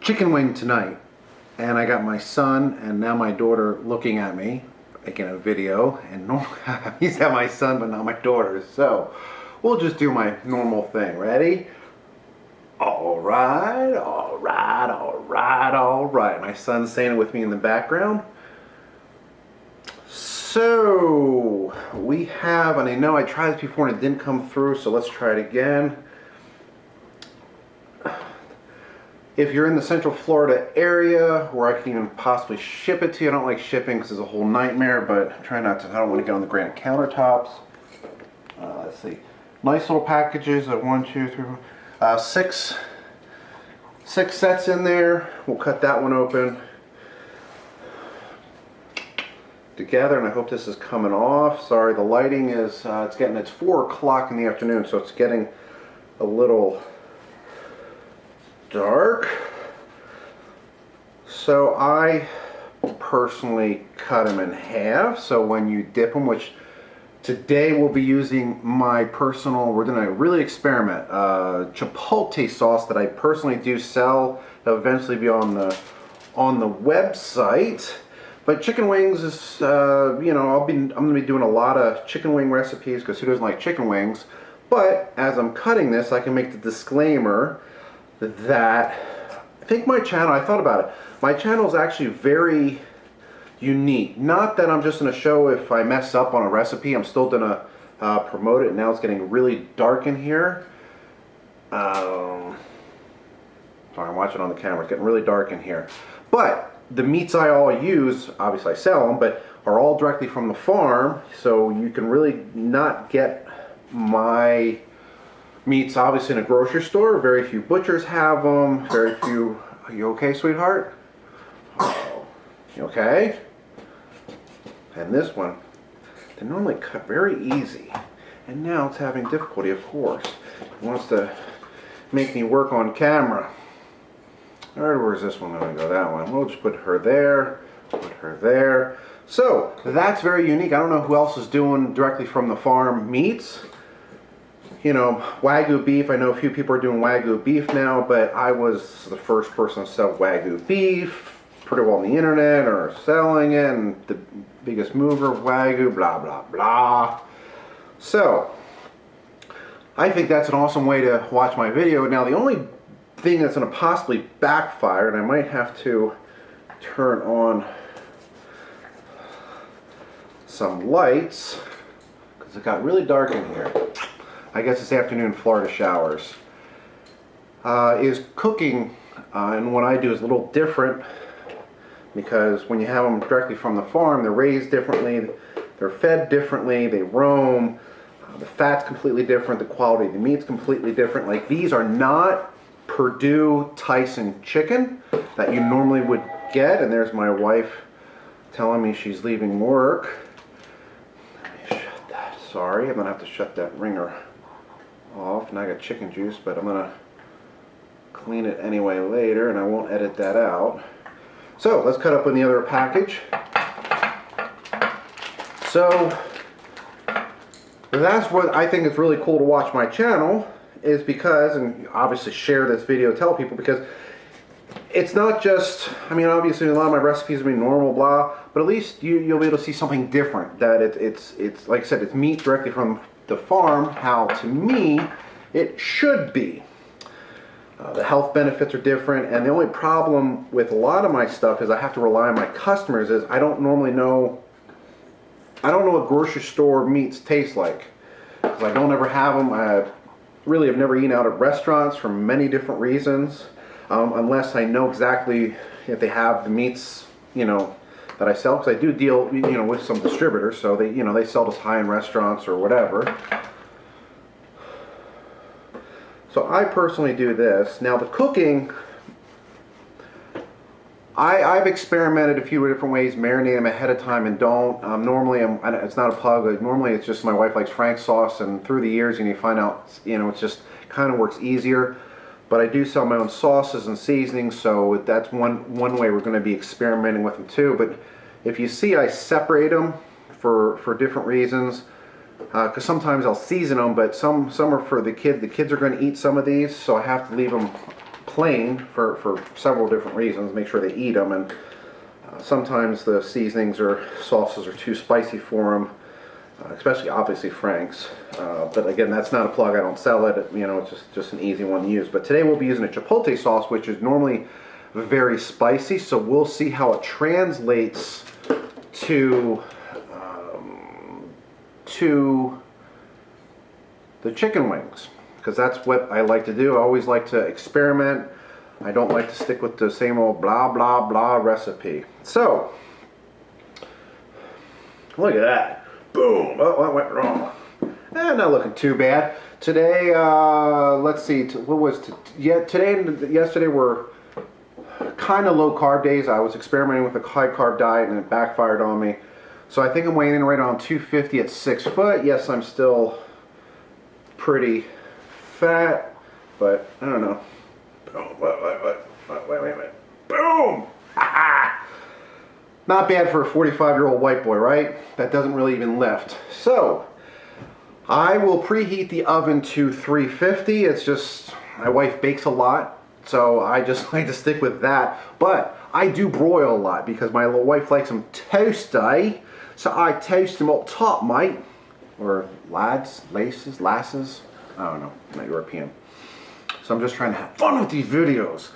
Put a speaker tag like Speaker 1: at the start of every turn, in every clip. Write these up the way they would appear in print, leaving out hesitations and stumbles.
Speaker 1: chicken wing tonight, and I got my son and now my daughter looking at me making a video, and he's at my son but not my daughter, so we'll just do my normal thing. Ready? Alright, alright, alright, alright. My son's saying it with me in the background. So we have, and I know I tried this before and it didn't come through, so let's try it again. If you're in the Central Florida area where I can even possibly ship it to you, I don't like shipping because it's a whole nightmare, but try not to, I don't want to get on the granite countertops. Let's see. Nice little packages of 1, 2, 3, 6 sets in there. We'll cut that one open together, and I hope this is coming off. Sorry, the lighting is, it's 4 o'clock in the afternoon, so it's getting a little dark. So I personally cut them in half, so when you dip them, which today we'll be using my personal, we're going to really experiment, Chipotle sauce that I personally do sell. That'll eventually be on the website. But chicken wings is, you know, I'm going to be doing a lot of chicken wing recipes because who doesn't like chicken wings? But as I'm cutting this, I can make the disclaimer that I think my channel, I thought about it, my channel is actually very unique. Not that I'm just going to show if I mess up on a recipe, I'm still going to promote it. Now it's getting really dark in here. Sorry, I'm watching on the camera, it's getting really dark in here. But the meats I all use, obviously I sell them, but are all directly from the farm, so you can really not get my meats obviously in a grocery store. Very few butchers have them, very few. Are you okay, sweetheart? Oh, you okay? And this one, they normally cut very easy, and now it's having difficulty, of course. It wants to make me work on camera. Alright, where's this one going to go? That one. We'll just put her there, put her there. So, that's very unique. I don't know who else is doing directly from the farm meats. You know, Wagyu beef, I know a few people are doing Wagyu beef now, but I was the first person to sell Wagyu beef pretty well on the internet or selling it, and the biggest mover of Wagyu, blah, blah, blah. So, I think that's an awesome way to watch my video. Now, the only thing that's going to possibly backfire, and I might have to turn on some lights, because it got really dark in here. I guess this afternoon Florida showers, is cooking, and what I do is a little different, because when you have them directly from the farm, they're raised differently, they're fed differently, they roam, the fat's completely different, the quality of the meat's completely different. Like, these are not Purdue Tyson chicken that you normally would get. And there's my wife telling me she's leaving work. Let me shut that. Sorry, I'm gonna have to shut that ringer off. Now I got chicken juice, but I'm gonna clean it anyway later, and I won't edit that out. So let's cut up in the other package. So that's what I think is really cool to watch my channel, is because, and obviously share this video, tell people, because it's not just, I mean, obviously a lot of my recipes will be normal, blah, but at least you'll be able to see something different, that it's like I said, it's meat directly from the farm, how to me it should be. The health benefits are different, and the only problem with a lot of my stuff is I have to rely on my customers, is I don't normally know, I don't know what grocery store meats taste like, because I don't ever have them. I really have never eaten out at restaurants for many different reasons, unless I know exactly if they have the meats, you know, that I sell, because I do deal, you know, with some distributors, so they, you know, they sell to high-end restaurants or whatever. So I personally do this. Now the cooking, I've experimented a few different ways, marinate them ahead of time and don't. Normally, it's not a plug, normally it's just my wife likes Frank's sauce, and through the years you find out, you know, it's just kind of works easier. But I do sell my own sauces and seasonings, so that's one way we're going to be experimenting with them too. But if you see, I separate them for different reasons. Because sometimes I'll season them, but some are for the kids. The kids are going to eat some of these, so I have to leave them plain for several different reasons. Make sure they eat them, and sometimes the seasonings or sauces are too spicy for them, especially obviously Frank's. But again, that's not a plug. I don't sell it. You know, it's just an easy one to use. But today we'll be using a Chipotle sauce, which is normally very spicy. So we'll see how it translates to the chicken wings, because that's what I like to do. I always like to experiment. I don't like to stick with the same old blah blah blah recipe. So look at that. Boom. Oh, that went wrong. Not looking too bad. Today, let's see, what was today and yesterday were kind of low carb days. I was experimenting with a high carb diet and it backfired on me. So I think I'm weighing in right on 250 at 6 foot. Yes, I'm still pretty fat, but I don't know. Wait. Boom! Not bad for a 45-year-old white boy, right? That doesn't really even lift. So I will preheat the oven to 350. It's just, my wife bakes a lot, so I just like to stick with that. But I do broil a lot because my little wife likes them toasty. So I toast them up top, mate. Or lasses. I don't know, I'm not European. So I'm just trying to have fun with these videos.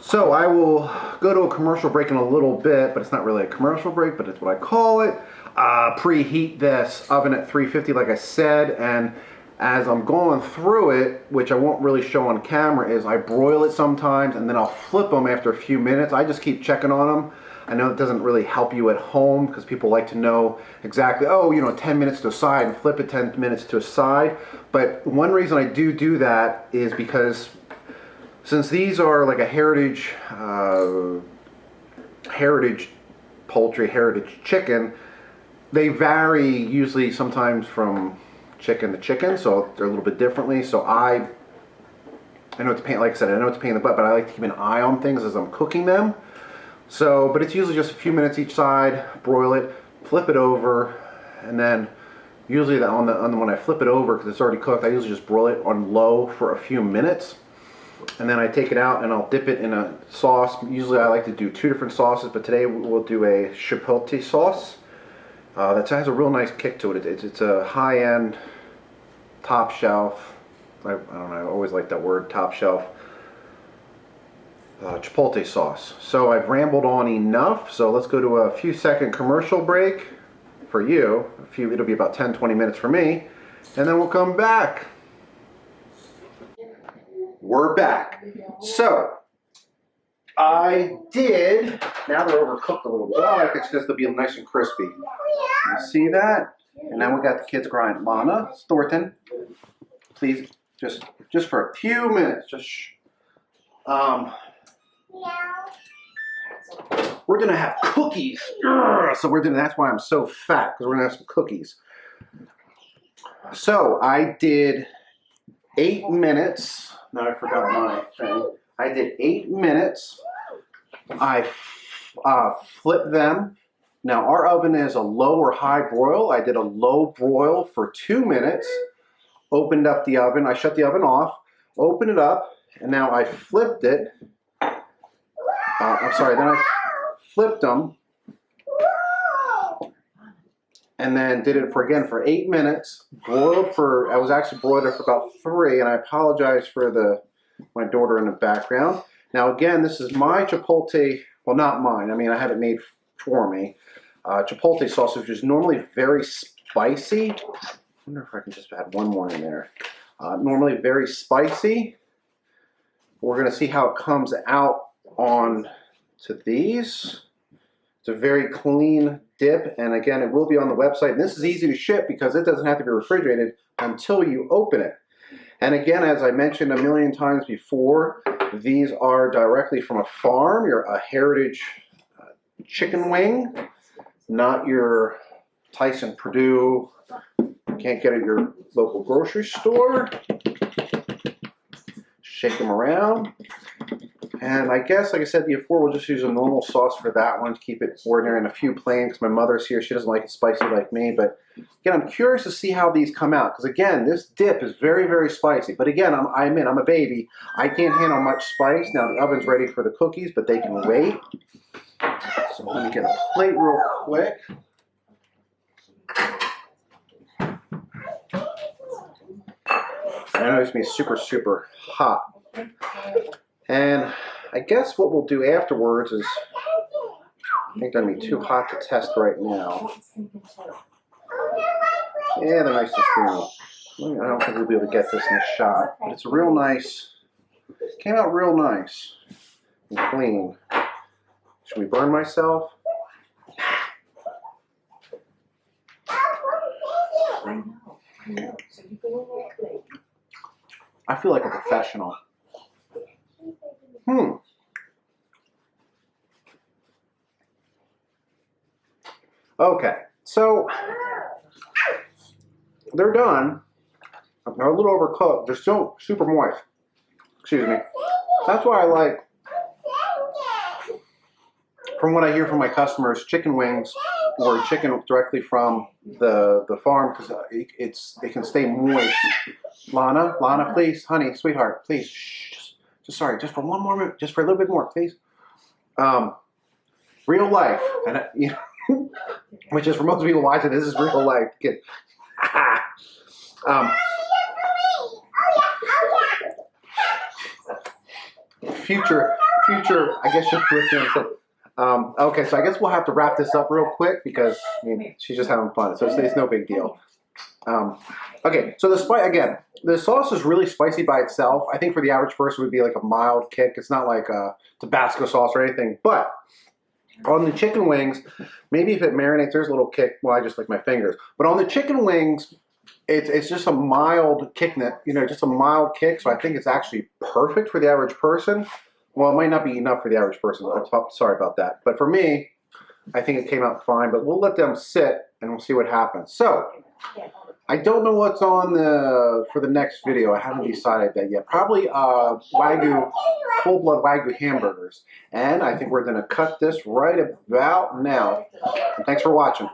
Speaker 1: So I will go to a commercial break in a little bit, but it's not really a commercial break, but it's what I call it. Preheat this oven at 350 like I said, and as I'm going through it, which I won't really show on camera, is I broil it sometimes and then I'll flip them after a few minutes. I just keep checking on them. I know it doesn't really help you at home because people like to know exactly, oh, you know, 10 minutes to a side and flip it 10 minutes to a side. But one reason I do that is because since these are like a heritage poultry, heritage chicken, they vary usually sometimes from chicken to chicken, so they're a little bit differently. So I know it's a pain, like I said, I know it's a pain in the butt, but I like to keep an eye on things as I'm cooking them. So, but it's usually just a few minutes each side, broil it, flip it over, and then usually when I flip it over, because it's already cooked, I usually just broil it on low for a few minutes. And then I take it out and I'll dip it in a sauce. Usually I like to do 2 different sauces, but today we'll do a Chipotle sauce. That has a real nice kick to it. It's a high-end, top shelf, I don't know, I always like that word, top shelf, Chipotle sauce. So I've rambled on enough, so let's go to a few second commercial break for you. It'll be about 10-20 minutes for me, and then we'll come back. We're back. So I did, now they're overcooked a little bit. I like it's because they'll be nice and crispy. You see that? And now we got the kids grinding. Lana, Thornton, please, just for a few minutes, just shh. We're gonna have cookies. So that's why I'm so fat, because we're gonna have some cookies. So I did 8 minutes. Now I forgot my thing. I did 8 minutes. I flipped them. Now our oven is a low or high broil. I did a low broil for 2 minutes. Opened up the oven. I shut the oven off. Opened it up, and now I flipped it. I'm sorry. Then I flipped them, and then did it for 8 minutes. Broiled I was actually broiled for about 3, and I apologize for my daughter in the background. Now again, this is my Chipotle, well not mine, I mean I had it made for me. Chipotle sauce, which is normally very spicy. I wonder if I can just add one more in there. Normally very spicy. We're gonna see how it comes out on to these. It's a very clean dip, and again, it will be on the website. And this is easy to ship because it doesn't have to be refrigerated until you open it. And again, as I mentioned a million times before, these are directly from a farm. You're a heritage chicken wing, not your Tyson Purdue. You can't get at your local grocery store. Shake them around. And I guess, like I said before, we'll just use a normal sauce for that one to keep it ordinary, and a few plain because my mother's here. She doesn't like it spicy like me. But again, I'm curious to see how these come out because again, this dip is very, very spicy. But again, I'm a baby. I can't handle much spice. Now the oven's ready for the cookies, but they can wait. So let me get a plate real quick. I know it's gonna be super, super hot. And I guess what we'll do afterwards is, I think they're gonna be too hot to test right now. Yeah, they're nice and creamy. I don't think we'll be able to get this in a shot, but it's real nice. Came out real nice and clean. Should we burn myself? I feel like a professional. Okay, so they're done. They're a little overcooked. They're still super moist. Excuse me. That's why I like, from what I hear from my customers, chicken wings or chicken directly from the farm because it can stay moist. Lana, please, honey, sweetheart, please, shh, just for one more minute, just for a little bit more, please. Real life, and you know, which is for most people watching, this is real life. Kid. Future, I guess you're correct. Okay, so I guess we'll have to wrap this up real quick because I mean, she's just having fun, so it's no big deal. Okay, so the sauce is really spicy by itself. I think for the average person it would be like a mild kick. It's not like a Tabasco sauce or anything, but on the chicken wings, maybe if it marinates, there's a little kick. Well, I just like my fingers, but on the chicken wings, it's just a mild kick, just a mild kick. So I think it's actually perfect for the average person. Well, it might not be enough for the average person. I'm sorry about that. But for me, I think it came out fine. But we'll let them sit and we'll see what happens. So, I don't know what's on for the next video. I haven't decided that yet. Probably Wagyu, full-blood Wagyu hamburgers. And I think we're going to cut this right about now. And thanks for watching.